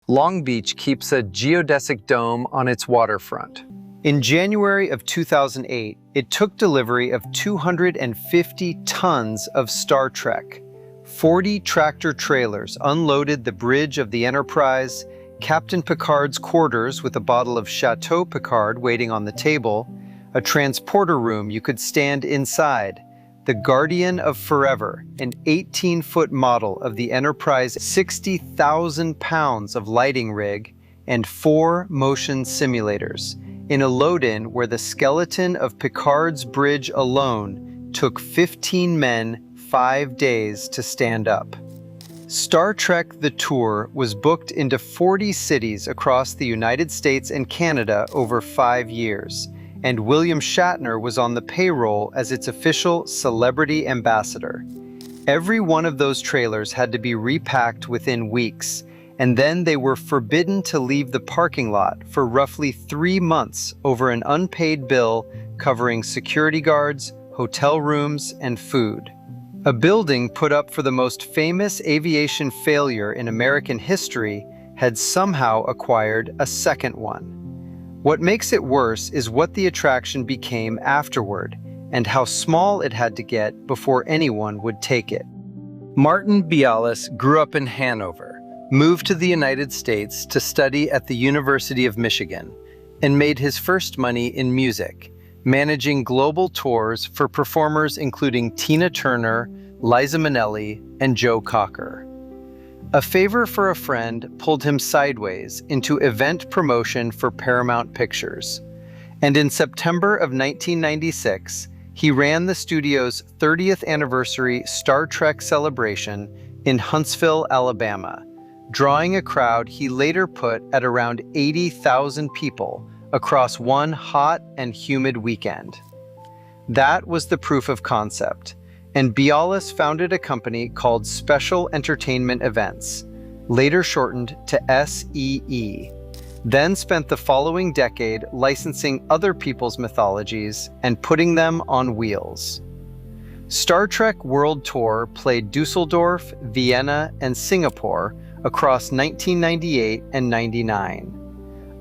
Long Beach keeps a geodesic dome on its waterfront. In January of 2008, it took delivery of 250 tons of Star Trek. 40 tractor trailers unloaded the bridge of the Enterprise, Captain Picard's quarters with a bottle of Chateau Picard waiting on the table, a transporter room you could stand inside, the Guardian of Forever, an 18-foot model of the Enterprise, 60,000 pounds of lighting rig, and 4 motion simulators, in a load-in where the skeleton of Picard's bridge alone took 15 men 5 days to stand up. Star Trek The Tour was booked into 40 cities across the United States and Canada over 5 years, and William Shatner was on the payroll as its official celebrity ambassador. Every one of those trailers had to be repacked within weeks, and then they were forbidden to leave the parking lot for roughly 3 months over an unpaid bill covering security guards, hotel rooms, and food. A building put up for the most famous aviation failure in American history had somehow acquired a second one. What makes it worse is what the attraction became afterward, and how small it had to get before anyone would take it. Martin Bialis grew up in Hanover, moved to the United States to study at the University of Michigan, and made his first money in music, managing global tours for performers including Tina Turner, Liza Minnelli, and Joe Cocker. A favor for a friend pulled him sideways into event promotion for Paramount Pictures, and in September of 1996, he ran the studio's 30th anniversary Star Trek celebration in Huntsville, Alabama, drawing a crowd he later put at around 80,000 people across one hot and humid weekend. That was the proof of concept, and Bialis founded a company called Special Entertainment Events, later shortened to SEE, then spent the following decade licensing other people's mythologies and putting them on wheels. Star Trek World Tour played Dusseldorf, Vienna, and Singapore across 1998 and 99.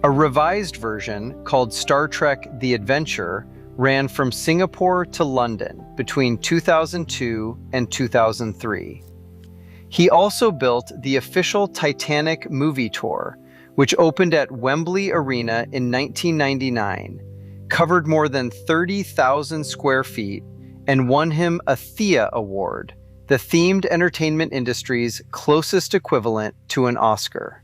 A revised version, called Star Trek The Adventure, ran from Singapore to London between 2002 and 2003. He also built the official Titanic movie tour, which opened at Wembley Arena in 1999, covered more than 30,000 square feet, and won him a Thea Award, the themed entertainment industry's closest equivalent to an Oscar.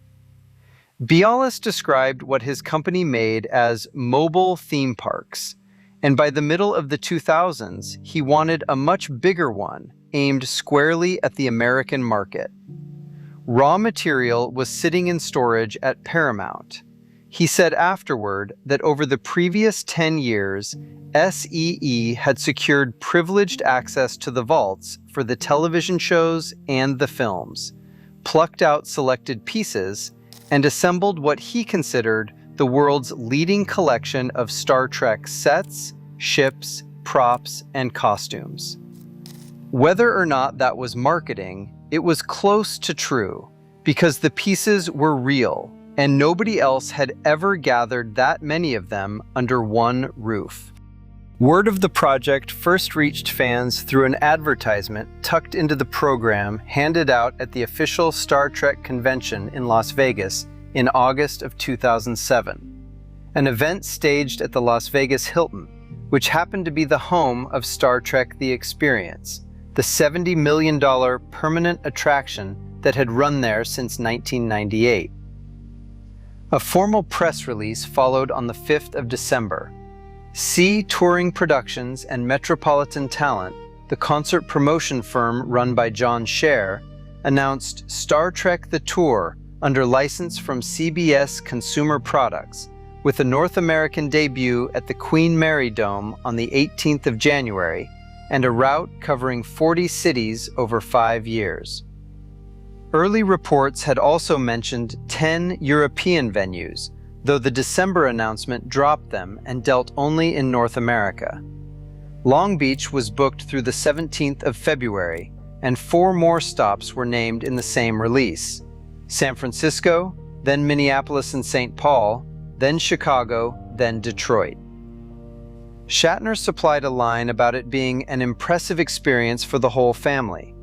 Bialis described what his company made as mobile theme parks, and by the middle of the 2000s, he wanted a much bigger one aimed squarely at the American market. Raw material was sitting in storage at Paramount. He said afterward that over the previous 10 years, SEE had secured privileged access to the vaults for the television shows and the films, plucked out selected pieces, and assembled what he considered the world's leading collection of Star Trek sets, ships, props, and costumes. Whether or not that was marketing, it was close to true, because the pieces were real, and nobody else had ever gathered that many of them under one roof. Word of the project first reached fans through an advertisement tucked into the program handed out at the official Star Trek convention in Las Vegas in August of 2007, an event staged at the Las Vegas Hilton, which happened to be the home of Star Trek The Experience, the $70 million permanent attraction that had run there since 1998. A formal press release followed on the 5th of December. Sea Touring Productions and Metropolitan Talent, the concert promotion firm run by John Scher, announced Star Trek The Tour under license from CBS Consumer Products, with a North American debut at the Queen Mary Dome on the 18th of January, and a route covering 40 cities over 5 years. Early reports had also mentioned 10 European venues, though the December announcement dropped them and dealt only in North America. Long Beach was booked through the 17th of February, and 4 more stops were named in the same release: San Francisco, then Minneapolis and St. Paul, then Chicago, then Detroit. Shatner supplied a line about it being an impressive experience for the whole family.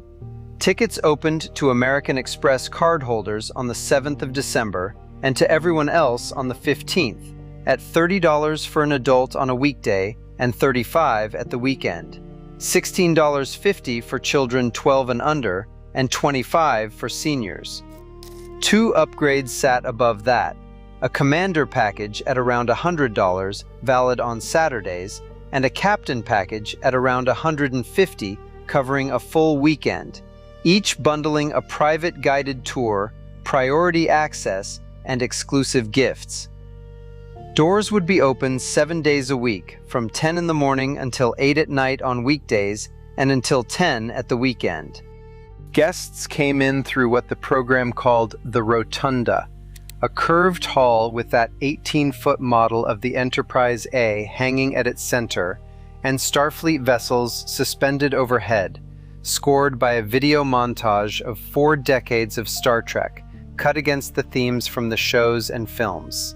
Tickets opened to American Express cardholders on the 7th of December and to everyone else on the 15th, at $30 for an adult on a weekday and $35 at the weekend, $16.50 for children 12 and under, and $25 for seniors. 2 upgrades sat above that: a commander package at around $100, valid on Saturdays, and a captain package at around $150, covering a full weekend, each bundling a private guided tour, priority access, and exclusive gifts. Doors would be open 7 days a week, from 10 in the morning until 8 at night on weekdays and until 10 at the weekend. Guests came in through what the program called the Rotunda, a curved hall with that 18-foot model of the Enterprise A hanging at its center, and Starfleet vessels suspended overhead, scored by a video montage of 4 decades of Star Trek, cut against the themes from the shows and films.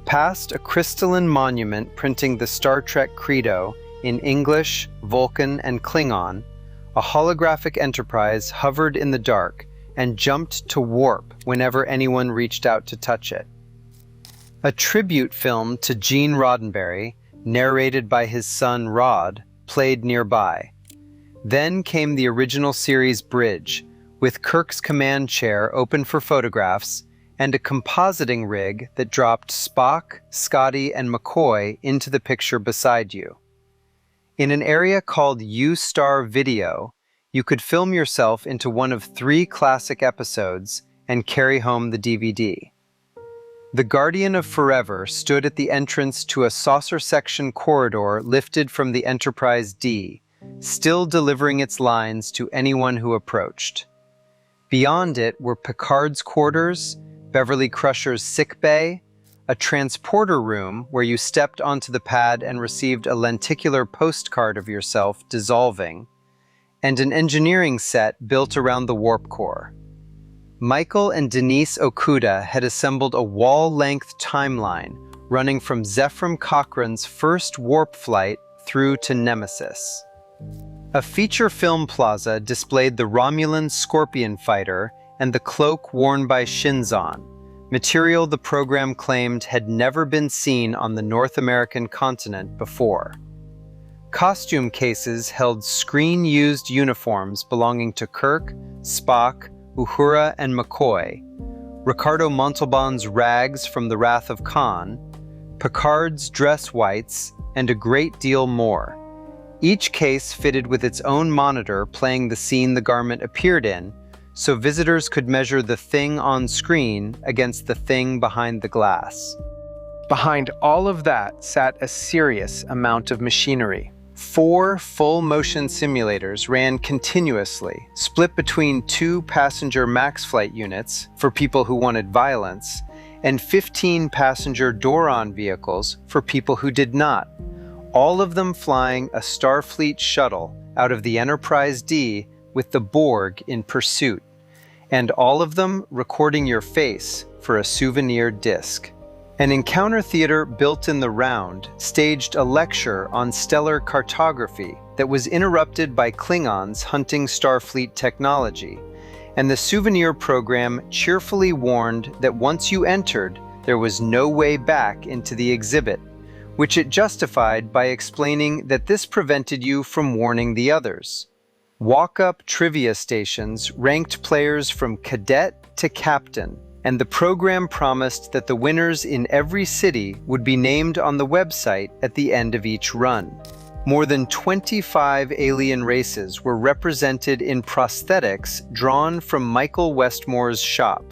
Past a crystalline monument printing the Star Trek credo in English, Vulcan, and Klingon, a holographic Enterprise hovered in the dark and jumped to warp whenever anyone reached out to touch it. A tribute film to Gene Roddenberry, narrated by his son Rod, played nearby. Then came the original series bridge, with Kirk's command chair open for photographs, and a compositing rig that dropped Spock, Scotty, and McCoy into the picture beside you. In an area called U-Star Video, you could film yourself into one of 3 classic episodes and carry home the DVD. The Guardian of Forever stood at the entrance to a saucer section corridor lifted from the Enterprise D, still delivering its lines to anyone who approached. Beyond it were Picard's quarters, Beverly Crusher's sick bay, a transporter room where you stepped onto the pad and received a lenticular postcard of yourself dissolving, and an engineering set built around the warp core. Michael and Denise Okuda had assembled a wall-length timeline running from Zephram Cochrane's first warp flight through to Nemesis. A feature film plaza displayed the Romulan Scorpion fighter and the cloak worn by Shinzon, material the program claimed had never been seen on the North American continent before. Costume cases held screen-used uniforms belonging to Kirk, Spock, Uhura, and McCoy, Ricardo Montalban's rags from The Wrath of Khan, Picard's dress whites, and a great deal more. Each case fitted with its own monitor playing the scene the garment appeared in, so visitors could measure the thing on screen against the thing behind the glass. Behind all of that sat a serious amount of machinery. 4 full-motion simulators ran continuously, split between 2 passenger max flight units for people who wanted violence, and 15 passenger Doron vehicles for people who did not, all of them flying a Starfleet shuttle out of the Enterprise D with the Borg in pursuit, and all of them recording your face for a souvenir disc. An encounter theater built in the round staged a lecture on stellar cartography that was interrupted by Klingons hunting Starfleet technology, and the souvenir program cheerfully warned that once you entered, there was no way back into the exhibit, which it justified by explaining that this prevented you from warning the others. Walk-up trivia stations ranked players from cadet to captain, and the program promised that the winners in every city would be named on the website at the end of each run. More than 25 alien races were represented in prosthetics drawn from Michael Westmore's shop.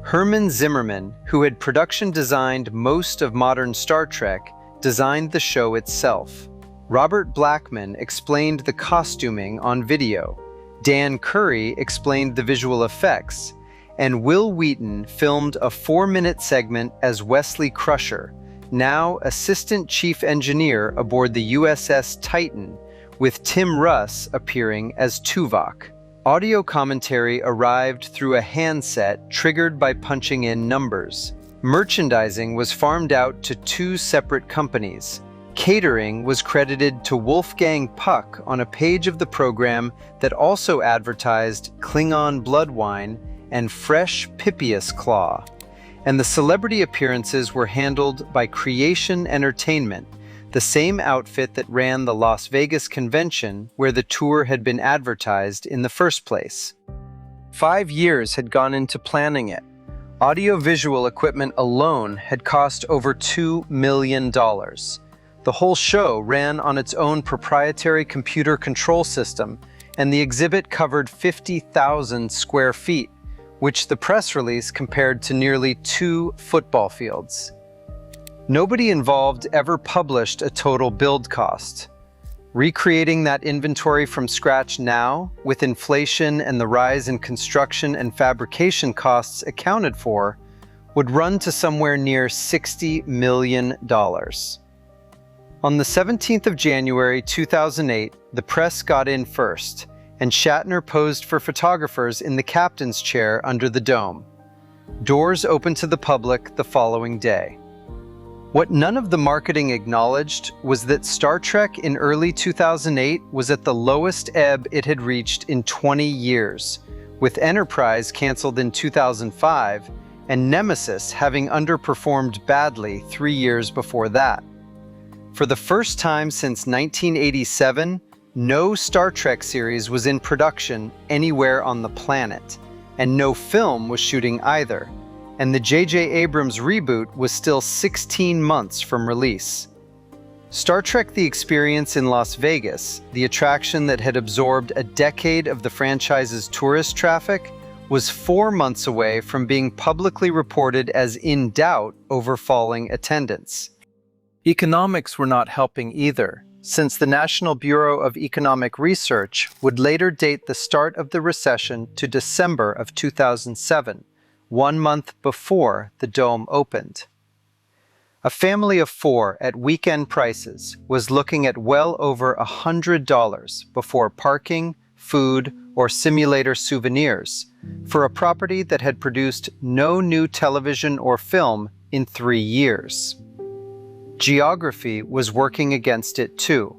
Herman Zimmerman, who had production designed most of modern Star Trek, designed the show itself. Robert Blackman explained the costuming on video. Dan Curry explained the visual effects, and Will Wheaton filmed a 4-minute segment as Wesley Crusher, now Assistant Chief Engineer aboard the USS Titan, with Tim Russ appearing as Tuvok. Audio commentary arrived through a handset triggered by punching in numbers. Merchandising was farmed out to two separate companies. Catering was credited to Wolfgang Puck on a page of the program that also advertised Klingon blood wine and fresh Pipius claw. And the celebrity appearances were handled by Creation Entertainment, the same outfit that ran the Las Vegas convention where the tour had been advertised in the first place. 5 years had gone into planning it. Audiovisual equipment alone had cost over $2 million. The whole show ran on its own proprietary computer control system, and the exhibit covered 50,000 square feet, which the press release compared to nearly 2 football fields. Nobody involved ever published a total build cost. Recreating that inventory from scratch now, with inflation and the rise in construction and fabrication costs accounted for, would run to somewhere near $60 million. On the 17th of January 2008, the press got in first, and Shatner posed for photographers in the captain's chair under the dome. Doors opened to the public the following day. What none of the marketing acknowledged was that Star Trek in early 2008 was at the lowest ebb it had reached in 20 years, with Enterprise canceled in 2005 and Nemesis having underperformed badly 3 years before that. For the first time since 1987, no Star Trek series was in production anywhere on the planet, and no film was shooting either, and the J.J. Abrams reboot was still 16 months from release. Star Trek: The Experience in Las Vegas, the attraction that had absorbed a decade of the franchise's tourist traffic, was 4 months away from being publicly reported as in doubt over falling attendance. Economics were not helping either, since the National Bureau of Economic Research would later date the start of the recession to December of 2007, 1 month before the Dome opened. A family of 4 at weekend prices was looking at well over $100 before parking, food, or simulator souvenirs for a property that had produced no new television or film in 3 years. Geography was working against it too,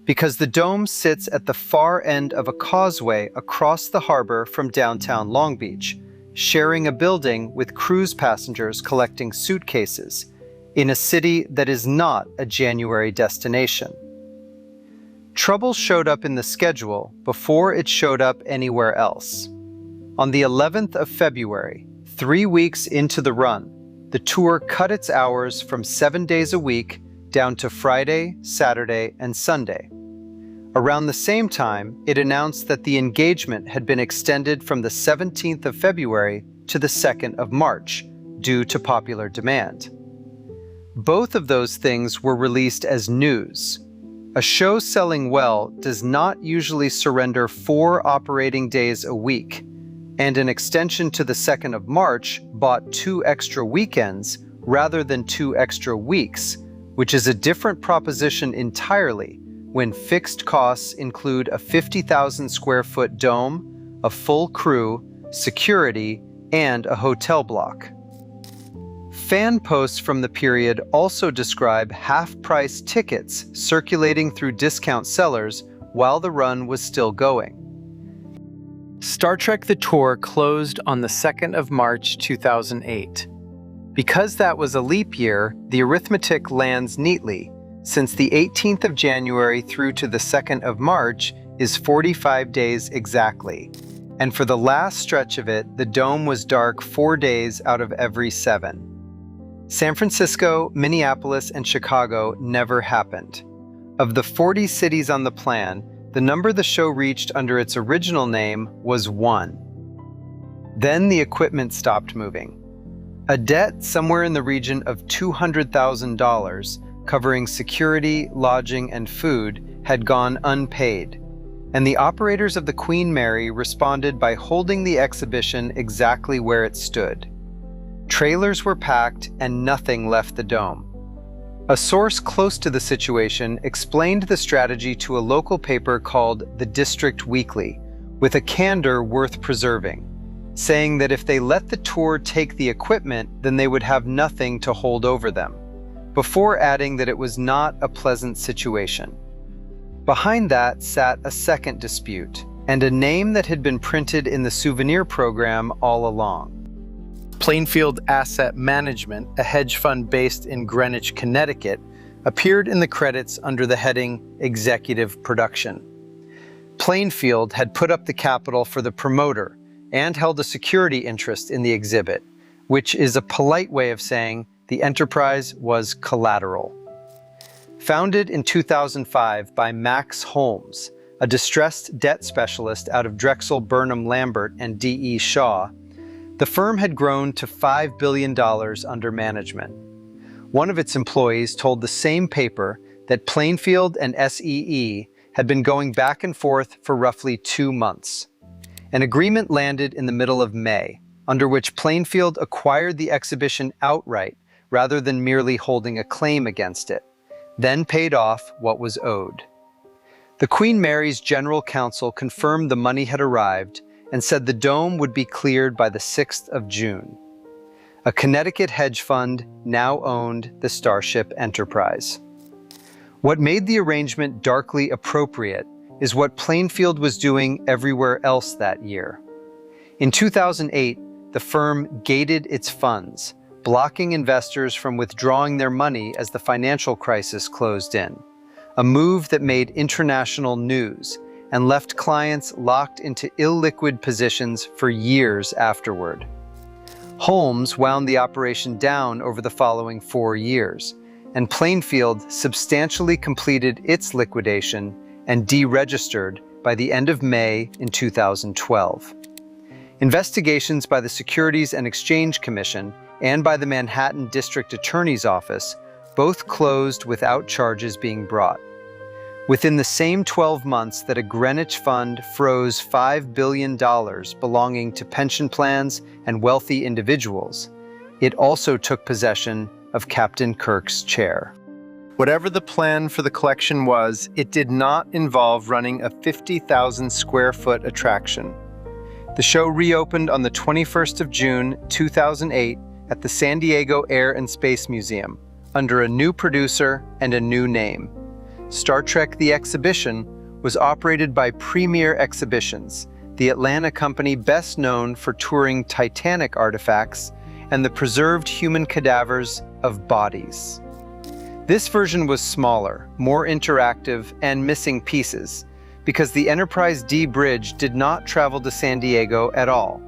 because the Dome sits at the far end of a causeway across the harbor from downtown Long Beach, sharing a building with cruise passengers collecting suitcases, in a city that is not a January destination. Trouble showed up in the schedule before it showed up anywhere else. On the 11th of February, 3 weeks into the run, the tour cut its hours from 7 days a week down to Friday, Saturday, and Sunday. Around the same time, it announced that the engagement had been extended from the 17th of February to the 2nd of March, due to popular demand. Both of those things were released as news. A show selling well does not usually surrender 4 operating days a week, and an extension to the 2nd of March bought 2 extra weekends rather than 2 extra weeks, which is a different proposition entirely when fixed costs include a 50,000 square foot dome, a full crew, security, and a hotel block. Fan posts from the period also describe half-price tickets circulating through discount sellers while the run was still going. Star Trek The Tour closed on the 2nd of March 2008. Because that was a leap year, the arithmetic lands neatly, since the 18th of January through to the 2nd of March is 45 days exactly. And for the last stretch of it, the Dome was dark 4 days out of every 7. San Francisco, Minneapolis, and Chicago never happened. Of the 40 cities on the plan, the number the show reached under its original name was 1. Then the equipment stopped moving. A debt somewhere in the region of $200,000, covering security, lodging, and food, had gone unpaid, and the operators of the Queen Mary responded by holding the exhibition exactly where it stood. Trailers were packed and nothing left the Dome. A source close to the situation explained the strategy to a local paper called the District Weekly, with a candor worth preserving, saying that if they let the tour take the equipment, then they would have nothing to hold over them, before adding that it was not a pleasant situation. Behind that sat a second dispute, and a name that had been printed in the souvenir program all along. Plainfield Asset Management, a hedge fund based in Greenwich, Connecticut, appeared in the credits under the heading Executive Production. Plainfield had put up the capital for the promoter and held a security interest in the exhibit, which is a polite way of saying the enterprise was collateral. Founded in 2005 by Max Holmes, a distressed debt specialist out of Drexel Burnham Lambert and D.E. Shaw, the firm had grown to $5 billion under management. One of its employees told the same paper that Plainfield and SEE had been going back and forth for roughly 2 months. An agreement landed in the middle of May, under which Plainfield acquired the exhibition outright rather than merely holding a claim against it, then paid off what was owed. The Queen Mary's General Counsel confirmed the money had arrived and said the dome would be cleared by the 6th of June. A Connecticut hedge fund now owned the Starship Enterprise. What made the arrangement darkly appropriate is what Plainfield was doing everywhere else that year. In 2008, the firm gated its funds, blocking investors from withdrawing their money as the financial crisis closed in, a move that made international news and left clients locked into illiquid positions for years afterward. Holmes wound the operation down over the following 4 years, and Plainfield substantially completed its liquidation and deregistered by the end of May in 2012. Investigations by the Securities and Exchange Commission and by the Manhattan District Attorney's Office both closed without charges being brought. Within the same 12 months that a Greenwich fund froze $5 billion belonging to pension plans and wealthy individuals, it also took possession of Captain Kirk's chair. Whatever the plan for the collection was, it did not involve running a 50,000 square foot attraction. The show reopened on the 21st of June, 2008 at the San Diego Air and Space Museum under a new producer and a new name. Star Trek: The Exhibition was operated by Premier Exhibitions, the Atlanta company best known for touring Titanic artifacts and the preserved human cadavers of bodies. This version was smaller, more interactive, and missing pieces, because the Enterprise D bridge did not travel to San Diego at all.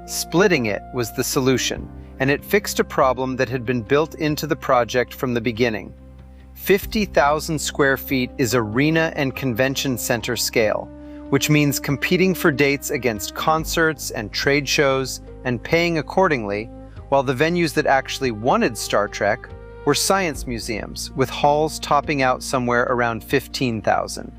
Splitting it was the solution, and it fixed a problem that had been built into the project from the beginning. 50,000 square feet is arena and convention center scale, which means competing for dates against concerts and trade shows and paying accordingly, while the venues that actually wanted Star Trek were science museums, with halls topping out somewhere around 15,000.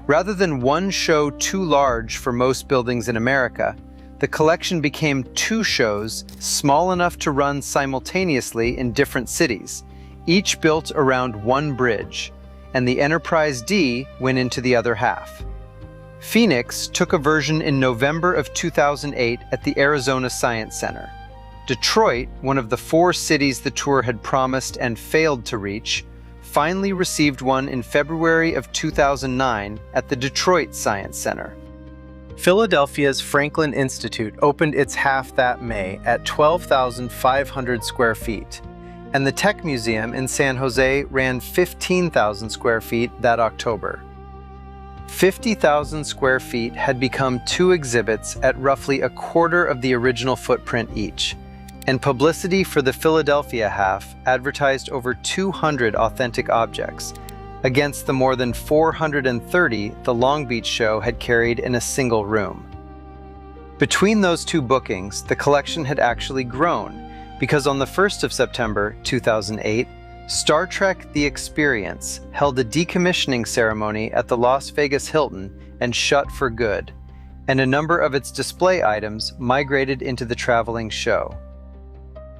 Rather than one show too large for most buildings in America, the collection became 2 shows small enough to run simultaneously in different cities, each built around one bridge, and the Enterprise D went into the other half. Phoenix took a version in November of 2008 at the Arizona Science Center. Detroit, one of the 4 cities the tour had promised and failed to reach, finally received one in February of 2009 at the Detroit Science Center. Philadelphia's Franklin Institute opened its half that May at 12,500 square feet, and the Tech Museum in San Jose ran 15,000 square feet that October. 50,000 square feet had become 2 exhibits at roughly a quarter of the original footprint each, and publicity for the Philadelphia half advertised over 200 authentic objects, against the more than 430 the Long Beach show had carried in a single room. Between those 2 bookings, the collection had actually grown, because on the 1st of September 2008, Star Trek: The Experience held a decommissioning ceremony at the Las Vegas Hilton and shut for good, and a number of its display items migrated into the traveling show.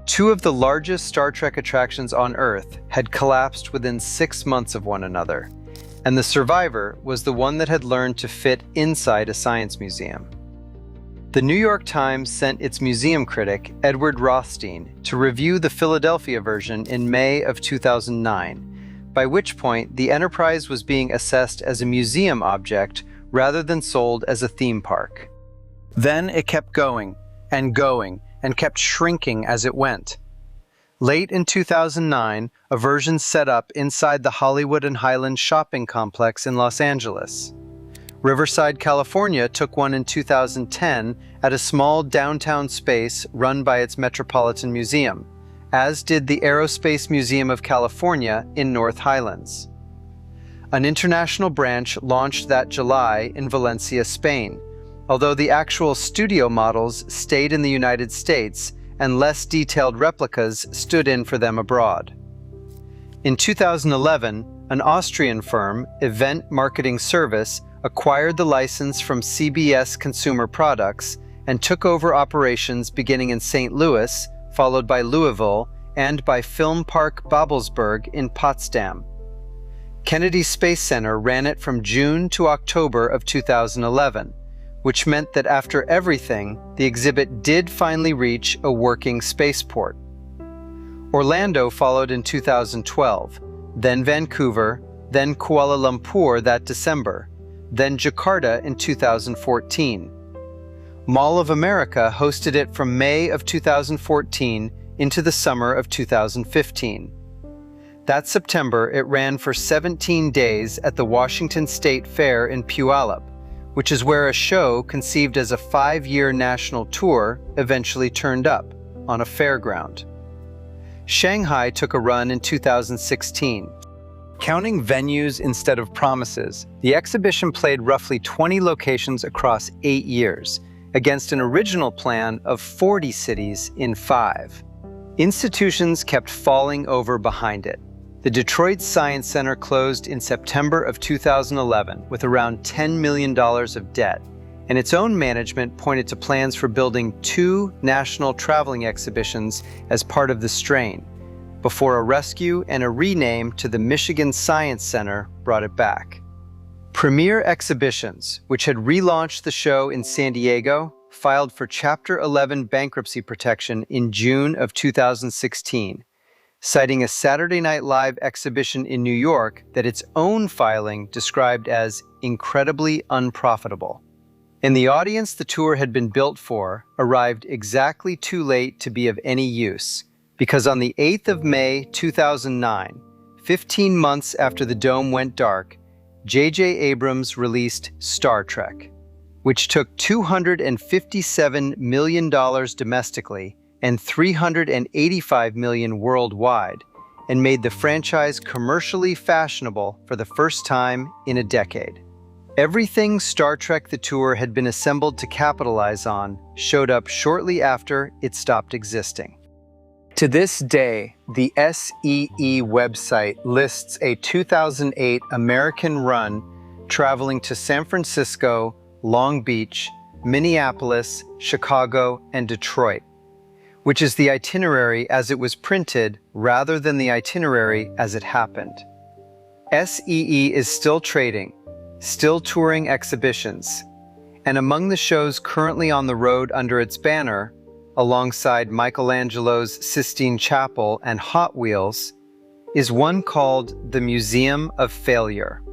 2 of the largest Star Trek attractions on Earth had collapsed within 6 months of one another, and the survivor was the one that had learned to fit inside a science museum. The New York Times sent its museum critic, Edward Rothstein, to review the Philadelphia version in May of 2009, by which point the Enterprise was being assessed as a museum object rather than sold as a theme park. Then it kept going and kept shrinking as it went. Late in 2009, a version set up inside the Hollywood and Highland shopping complex in Los Angeles. Riverside, California took one in 2010 at a small downtown space run by its Metropolitan Museum, as did the Aerospace Museum of California in North Highlands. An international branch launched that July in Valencia, Spain, although the actual studio models stayed in the United States and less detailed replicas stood in for them abroad. In 2011, an Austrian firm, Event Marketing Service, acquired the license from CBS Consumer Products and took over operations beginning in St. Louis, followed by Louisville, and by Film Park Babelsberg in Potsdam. Kennedy Space Center ran it from June to October of 2011, which meant that after everything, the exhibit did finally reach a working spaceport. Orlando followed in 2012, then Vancouver, then Kuala Lumpur that December, then Jakarta in 2014. Mall of America hosted it from May of 2014 into the summer of 2015. That September, it ran for 17 days at the Washington State Fair in Puyallup, which is where a show conceived as a 5-year national tour eventually turned up, on a fairground. Shanghai took a run in 2016. Counting venues instead of promises, the exhibition played roughly 20 locations across 8 years, against an original plan of 40 cities in 5. Institutions kept falling over behind it. The Detroit Science Center closed in September of 2011 with around $10 million of debt, and its own management pointed to plans for building 2 national traveling exhibitions as part of the strain, before a rescue and a rename to the Michigan Science Center brought it back. Premier Exhibitions, which had relaunched the show in San Diego, filed for Chapter 11 bankruptcy protection in June of 2016, citing a Saturday Night Live exhibition in New York that its own filing described as incredibly unprofitable. And the audience the tour had been built for arrived exactly too late to be of any use, because on the 8th of May 2009, 15 months after the dome went dark, J.J. Abrams released Star Trek, which took $257 million domestically and $385 million worldwide, and made the franchise commercially fashionable for the first time in a decade. Everything Star Trek the Tour had been assembled to capitalize on showed up shortly after it stopped existing. To this day, the SEE website lists a 2008 American run traveling to San Francisco, Long Beach, Minneapolis, Chicago, and Detroit, which is the itinerary as it was printed rather than the itinerary as it happened. SEE is still trading, still touring exhibitions, and among the shows currently on the road under its banner, alongside Michelangelo's Sistine Chapel and Hot Wheels, is one called the Museum of Failure.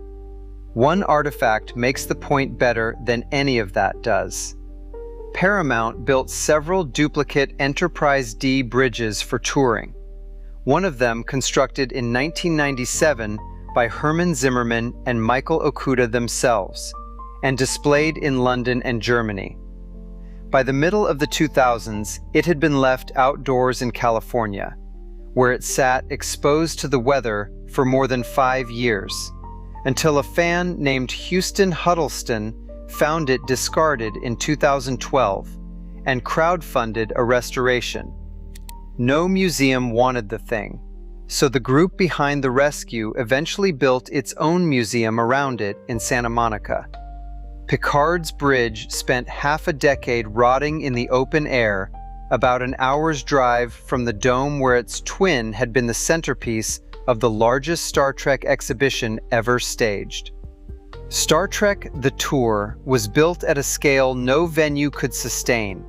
One artifact makes the point better than any of that does. Paramount built several duplicate Enterprise D bridges for touring, one of them constructed in 1997 by Herman Zimmerman and Michael Okuda themselves, and displayed in London and Germany. By the middle of the 2000s, it had been left outdoors in California, where it sat exposed to the weather for more than 5 years, until a fan named Houston Huddleston found it discarded in 2012 and crowdfunded a restoration. No museum wanted the thing, so the group behind the rescue eventually built its own museum around it in Santa Monica. Picard's Bridge spent half a decade rotting in the open air, about an hour's drive from the dome where its twin had been the centerpiece of the largest Star Trek exhibition ever staged. Star Trek The Tour was built at a scale no venue could sustain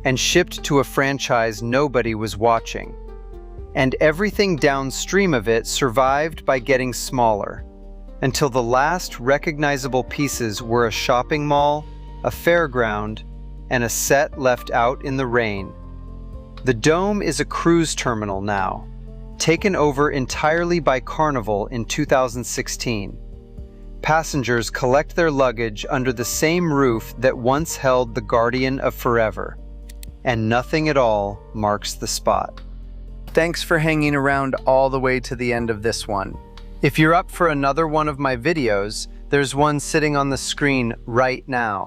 and shipped to a franchise nobody was watching. And everything downstream of it survived by getting smaller, until the last recognizable pieces were a shopping mall, a fairground, and a set left out in the rain. The Dome is a cruise terminal now, taken over entirely by Carnival in 2016. Passengers collect their luggage under the same roof that once held the Guardian of Forever, and nothing at all marks the spot. Thanks for hanging around all the way to the end of this one. If you're up for another one of my videos, there's one sitting on the screen right now.